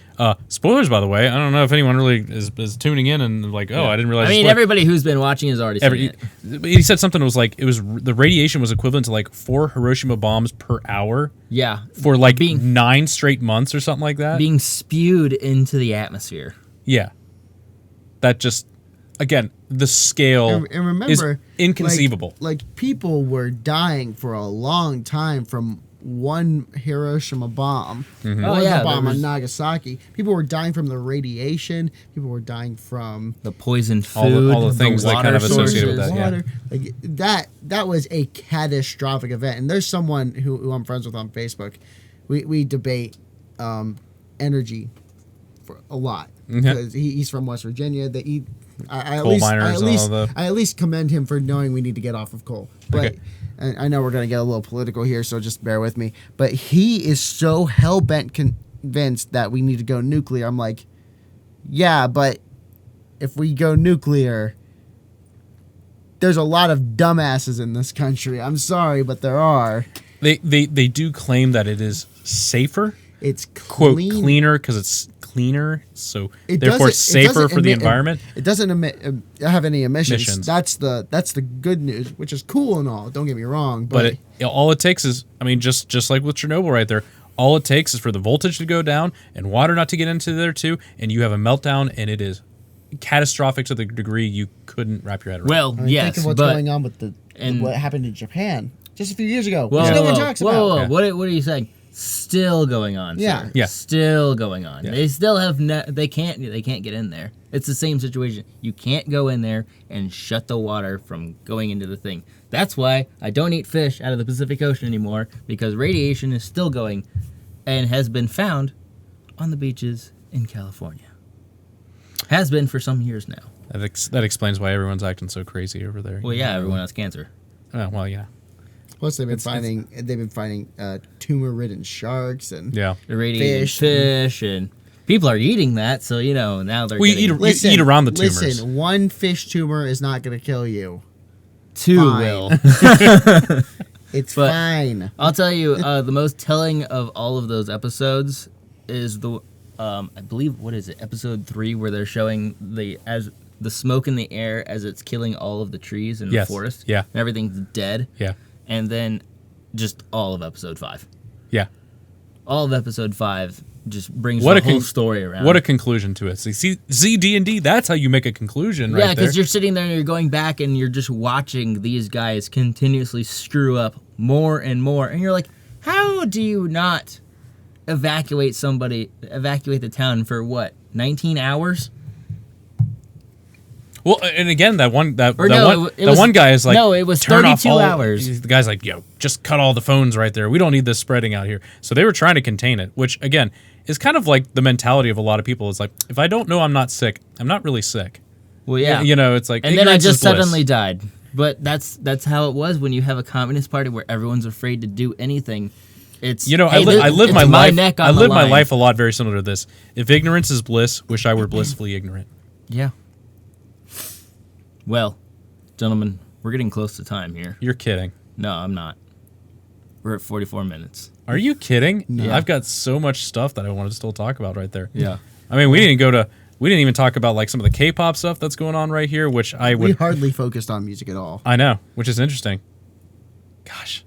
Spoilers, by the way. I don't know if anyone really is tuning in and like, oh, I didn't realize. I mean, everybody who's been watching has already seen it. He said something that was like the radiation was equivalent to like 4 Hiroshima bombs per hour Yeah. for like Being- 9 straight months or something like that. Being spewed into the atmosphere. Yeah, that just, again, the scale And remember, is inconceivable. Like people were dying for a long time from one Hiroshima bomb. Mm-hmm. Oh, yeah, The bomb there on was- Nagasaki. People were dying from the radiation. People were dying from The poisoned All the- food, all the things that water kind of associated with sources. that, yeah. water. Like that was a catastrophic event. And there's someone who I'm friends with on Facebook. We debate energy for a lot because he's from West Virginia. That I Coal miners and all the- I at least commend him for knowing we need to get off of coal. But Okay. and I know we're gonna get a little political here, so just bear with me. But he is so hell bent convinced that we need to go nuclear. I'm like, yeah, but if we go nuclear, there's a lot of dumbasses in this country. I'm sorry, but there are. They do claim that it is safer, It's quote, clean. cleaner because it's cleaner, so It therefore doesn't- it safer doesn't for the emit- environment. It doesn't have any emissions. Emissions. That's the good news, which is cool and all. Don't get me wrong, But all it takes is, I mean, just like with Chernobyl right there, all it takes is for the voltage to go down and water not to get into there too, and you have a meltdown, and it is catastrophic to the degree you couldn't wrap your head around. Well, I mean, yes, think of what's but going on with what happened in Japan just a few years ago, whoa, which no whoa, one whoa, talks whoa, about. whoa, Yeah. what are you saying? Still going on. Yeah. sir. Yeah. Still going on. Yeah. They still have they can't get in there. It's the same situation. You can't go in there and shut the water from going into the thing. That's why I don't eat fish out of the Pacific Ocean anymore, because radiation is still going and has been found on the beaches in California. Has been for some years now. That explains why everyone's acting so crazy over there. Well, yeah, everyone has cancer. Oh, well, yeah. Plus, they've been finding tumor-ridden sharks and Yeah. Irradiated Fish. fish and people are eating that, so now they're Well, you getting eat- eat around the tumors. Listen, one fish tumor is not going to kill you. two fine. will. It's But- fine. I'll tell you, the most telling of all of those episodes is the, I believe, what is it, episode 3, where they're showing the smoke in the air as it's killing all of the trees in Yes. the forest. Yeah. And everything's dead. Yeah. And then just all of episode 5. Yeah. All of episode 5 just brings What the a whole con- story around. What a conclusion to it. See, D&D, that's how you make a conclusion right Yeah, there. because you're sitting there and you're going back and you're just watching these guys continuously screw up more and more. And you're like, how do you not evacuate the town for what, 19 hours? Well, and again, that one Or no, it was- one guy is like, no, it was turn off 32 all- hours. The guy's like, just cut all the phones right there. We don't need this spreading out here. So they were trying to contain it, which again is kind of like the mentality of a lot of people. It's like, if I don't know I'm not sick, I'm not really sick. Well, yeah. You know, it's like, And then I ignorance just is bliss. suddenly died. But that's how it was when you have a communist party where everyone's afraid to do anything. It's, You know, hey, I live it's my life. neck on I the live my line. life a lot very similar to this. If ignorance is bliss, wish I were blissfully ignorant. Yeah. Well, gentlemen, we're getting close to time here. You're kidding. No, I'm not. We're at 44 minutes. Are you kidding? No. I've got so much stuff that I want to still talk about right there. Yeah. I mean, we didn't even talk about like some of the K-pop stuff that's going on right here, which I We would. hardly focused on music at all. I know, which is interesting. Gosh,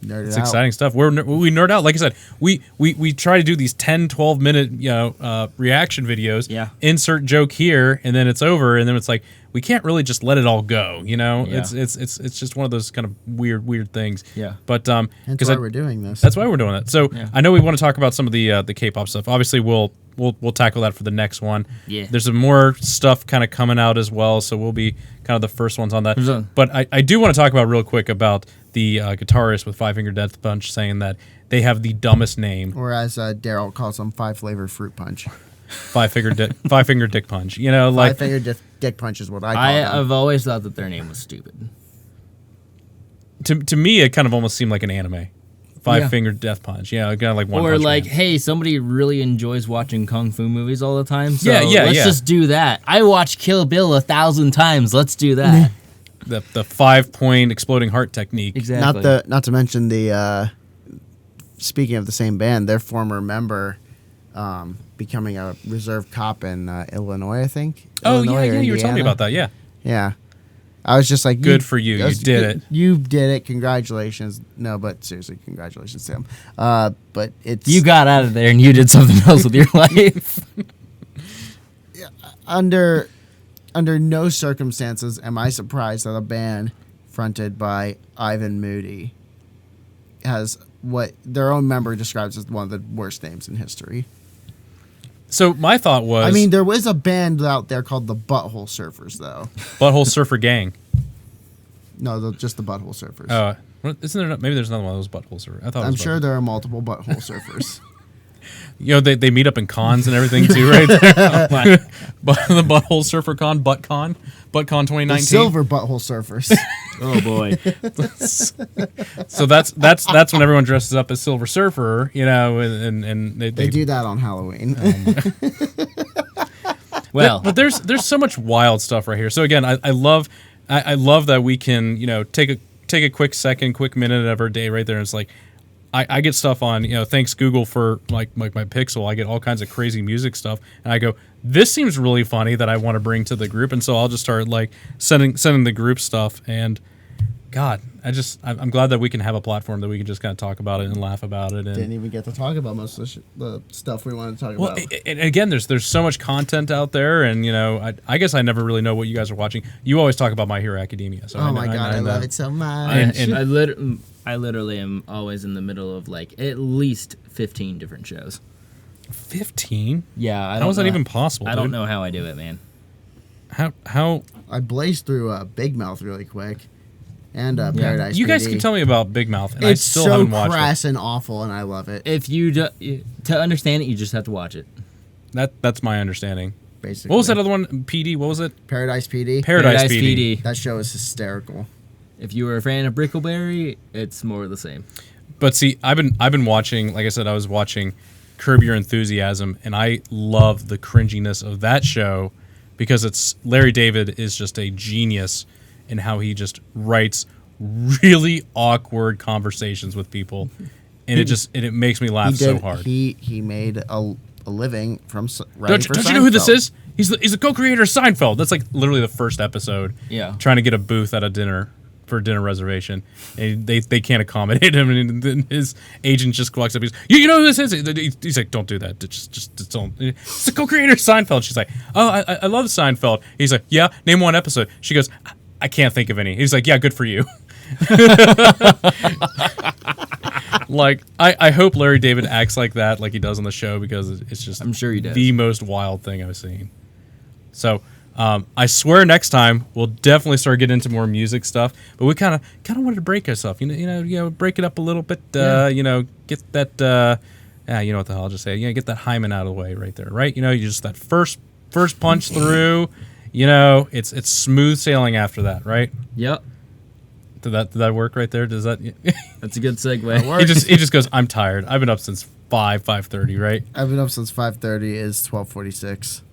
Nerded it's out. exciting stuff. We nerd out. Like I said, we try to do these 10, 12 minute reaction videos. Yeah. Insert joke here, and then it's over, and then it's like we can't really just let it all go. You know, Yeah. it's just one of those kind of weird things. Yeah. But That's because why we're doing this. that's why we're doing that. So Yeah. I know we want to talk about some of the K-pop stuff. Obviously, we'll tackle that for the next one. Yeah. There's some more stuff kind of coming out as well, so we'll be kind of the first ones on that. There's a- But I do want to talk about real quick about the guitarist with Five Finger Death Punch saying that they have the dumbest name, Or as Daryl calls them, 5-flavor fruit punch. Five Finger Dick Punch. You know, like 5-finger dick punch is what I call them. I've always thought that their name was stupid. to me, it kind of almost seemed like an anime. Five Yeah. Finger Death Punch. Yeah, kind of like One Or Punch like, Man. hey, somebody really enjoys watching kung fu movies all the time. So Yeah, let's yeah. just do that. I watch Kill Bill 1,000 times. Let's do that. the 5-point exploding heart technique. Exactly. Not to mention the speaking of the same band, their former member becoming a reserve cop in Illinois, I think. Oh Illinois yeah, or you were telling me Indiana. about that. Yeah. Yeah. I was just like, Good for you. You did it. You did it. Congratulations. No, but seriously, congratulations to him. But it's You got out of there and you did something else with your life. under no circumstances am I surprised that a band fronted by Ivan Moody has what their own member describes as one of the worst names in history. So my thought was, I mean, there was a band out there called the Butthole Surfers, though. Butthole Surfer Gang. No, just the Butthole Surfers. Isn't there? Maybe there's another one of those Butthole Surfers. I thought. I'm sure there are multiple Butthole Surfers. You know, they meet up in cons and everything too, right? There. The Butthole Surfer Con, ButtCon 2019. The Silver Butthole Surfers. Oh boy. So that's when everyone dresses up as Silver Surfer, you know, and they They do that on Halloween. Well, but there's so much wild stuff right here. So again, I love that we can, you know, take a quick minute of our day right there. And it's like I get stuff on, you know, thanks Google for like my Pixel. I get all kinds of crazy music stuff, and I go, this seems really funny that I want to bring to the group, and so I'll just start like sending the group stuff. And God, I'm glad that we can have a platform that we can just kind of talk about it and laugh about it. And Didn't even get to talk about most of the stuff we wanted to talk about. And again, there's so much content out there, and you know, I guess I never really know what you guys are watching. You always talk about My Hero Academia. So oh my God, I love it so much. I literally am always in the middle of like at least 15 different shows. 15? Yeah, I don't how is that know- even possible? I dude? don't know how I do it, man. How I blazed through Big Mouth really quick, and Paradise. you guys PD. can tell me about Big Mouth, and It's I still so haven't watched crass and awful, and I love it. If you to understand it, you just have to watch it. it. That's my understanding. Basically, What was that other one? PD? What was it? Paradise PD. Paradise PD. That show is hysterical. If you were a fan of Brickleberry, it's more of the same. But see, I've been watching. Like I said, I was watching Curb Your Enthusiasm, and I love the cringiness of that show because it's Larry David is just a genius in how he just writes really awkward conversations with people, and it makes me laugh so hard. He made a living from writing for Don't you know who this Seinfeld. is? He's the co-creator of Seinfeld. That's like literally the first episode. Yeah. Trying to get a booth at a dinner for a dinner reservation, and they can't accommodate him, and then his agent just walks up. He's, you know who this is? He's like, don't do that. Just don't. It's the co-creator of Seinfeld. She's like, oh, I love Seinfeld. He's like, yeah, name one episode. She goes, I can't think of any. He's like, yeah, good for you. Like, I hope Larry David acts like that, like he does on the show, because it's just I'm sure he does. the most wild thing I've seen. So I swear next time we'll definitely start getting into more music stuff, but we kind of wanted to break ourselves, you know, break it up a little bit, you know, get that, you know what the hell I'll just say, you know, get that hymen out of the way right there, right? You know, you just that first punch through, you know, it's smooth sailing after that, right? Yep. Did that work right there? Does that? That's a good segue. He just goes, I'm tired. I've been up since 5:30, right? I've been up since 5:30. It's 12:46.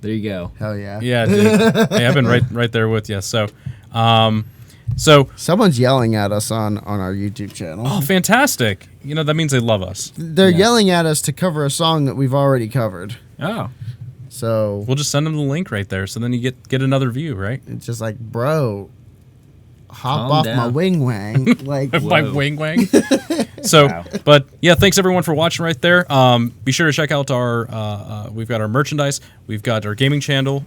There you go. Hell yeah. Yeah, dude. Hey, I've been right there with you. So, Someone's yelling at us on our YouTube channel. oh, fantastic. You know, that means they love us. They're yelling at us to cover a song that we've already covered. Oh. So We'll just send them the link right there, so then you get another view, right? it's just like, bro, hop Calm off down. my wing wang. Like, By Whoa. Wang Wang. So, Wow. but yeah, thanks everyone for watching right there. Be sure to check out our, we've got our merchandise. We've got our gaming channel,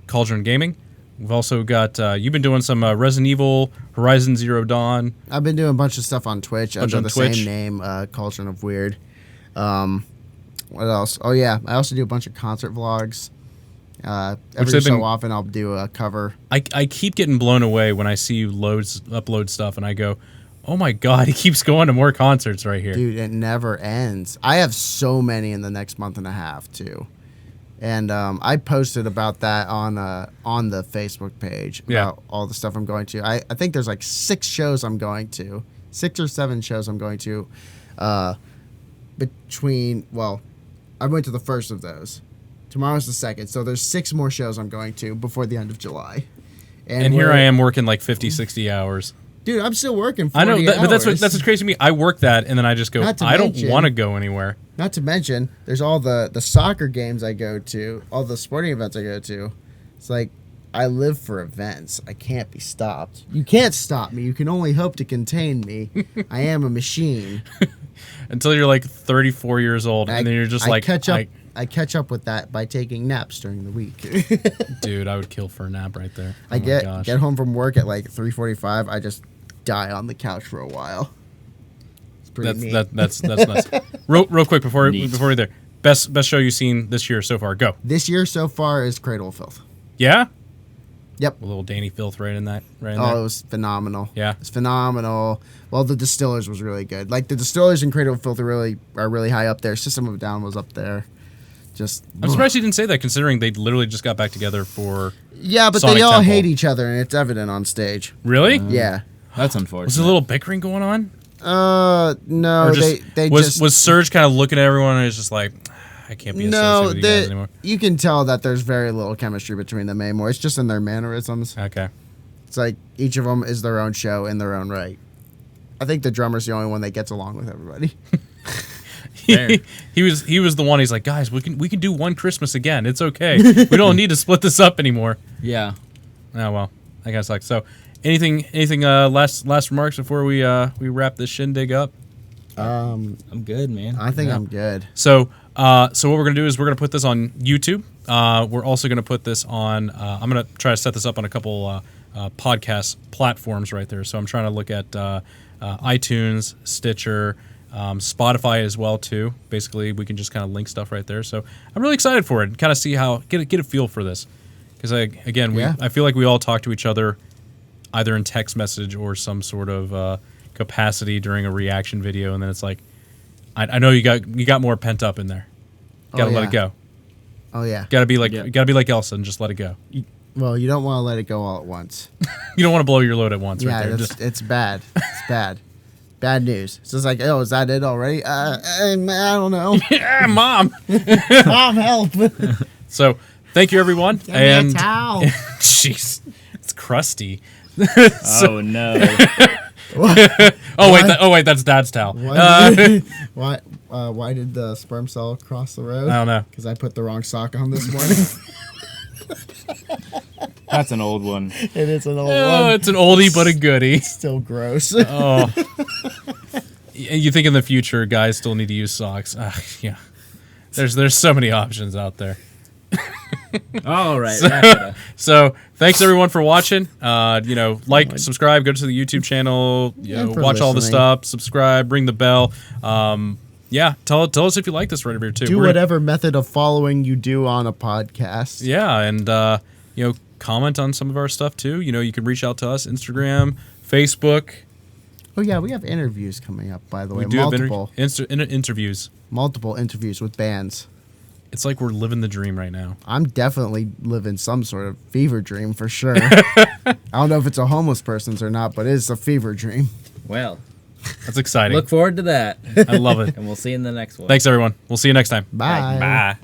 Cauldron Gaming. We've also got, you've been doing some Resident Evil, Horizon Zero Dawn. I've been doing a bunch of stuff on Twitch under on the Twitch. same name, Cauldron of Weird. What else? Oh yeah, I also do a bunch of concert vlogs. Every they've so been- often I'll do a cover. I keep getting blown away when I see you upload stuff, and I go, oh my God, he keeps going to more concerts right here. Dude, it never ends. I have so many in the next month and a half too. And I posted about that on the Facebook page about all the stuff I'm going to. I think there's like 6 shows I'm going to. 6 or 7 shows I'm going to. I went to the first of those. Tomorrow's the second. So there's 6 more shows I'm going to before the end of July. And here I am working like 50, 60 hours. Dude, I'm still working 40 I know, but that's hours. what's crazy to me. I work that, and then I just go, Not to I don't mention- want to go anywhere. Not to mention, there's all the soccer games I go to, all the sporting events I go to. It's like, I live for events. I can't be stopped. You can't stop me. You can only hope to contain me. I am a machine. Until you're like 34 years old, and then you're just I like, catch up I catch up with that by taking naps during the week. Dude, I would kill for a nap right there. I get home from work at like 3:45. I just die on the couch for a while. It's pretty neat. That's nuts. Real quick before we're there. Best show you've seen this year so far. Go. This year so far is Cradle of Filth. Yeah? Yep. A little Danny Filth right in there. It was phenomenal. Yeah. It's phenomenal. Well, the Distillers was really good. Like the Distillers and Cradle of Filth are really high up there. System of a Down was up there. I'm surprised you didn't say that, considering they literally just got back together for. Yeah, but Sonic they all Temple. hate each other, and it's evident on stage. Really? Yeah. That's unfortunate. Was there a little bickering going on? No. Or was Surge kind of looking at everyone and it's just like, I can't be associated with you guys anymore. You can tell that there's very little chemistry between them anymore. It's just in their mannerisms. Okay. It's like each of them is their own show in their own right. I think the drummer's the only one that gets along with everybody. He was the one. He's like, guys, we can do one Christmas again. It's okay. We don't need to split this up anymore. Yeah. Oh well, I guess like so. Anything last remarks before we wrap this shindig up? I'm good, man. I think I'm good. So what we're gonna do is we're gonna put this on YouTube. We're also gonna put this on. I'm gonna try to set this up on a couple podcast platforms right there. So I'm trying to look at iTunes, Stitcher. Spotify as well too. Basically, we can just kind of link stuff right there. So I'm really excited for it. Kind of see how get a feel for this, because I feel like we all talk to each other either in text message or some sort of capacity during a reaction video, and then it's like, I know you got more pent up in there. Got to let it go. Oh yeah. Got to be like Elsa and just let it go. Well, you don't want to let it go all at once. You don't want to blow your load at once. Yeah, right there. it's bad. It's bad. Bad news. It's just like, oh, is that it already? I don't know. Yeah, Mom. Mom, help. So, thank you, everyone. Give me a towel. Jeez, it's crusty. Oh no. Wait, that's Dad's towel. Why did the sperm cell cross the road? I don't know. Because I put the wrong sock on this morning. That's an old one. It is an old one. Oh, it's an oldie but a goodie. Still gross. Oh. You think in the future guys still need to use socks? Yeah. There's so many options out there. All right. So thanks everyone for watching. Subscribe, go to the YouTube channel, watch all the stuff, subscribe, ring the bell. Tell us if you like this right over here too. Do whatever method of following you do on a podcast. Yeah, and comment on some of our stuff too. You can reach out to us, Instagram, Facebook. Oh yeah, we have interviews coming up, by the way. We do multiple have interviews. Multiple interviews with bands. It's like we're living the dream right now. I'm definitely living some sort of fever dream for sure. I don't know if it's a homeless person's or not, but it is a fever dream. Well, that's exciting. Look forward to that. I love it. And we'll see you in the next one. Thanks, everyone. We'll see you next time. Bye. Bye.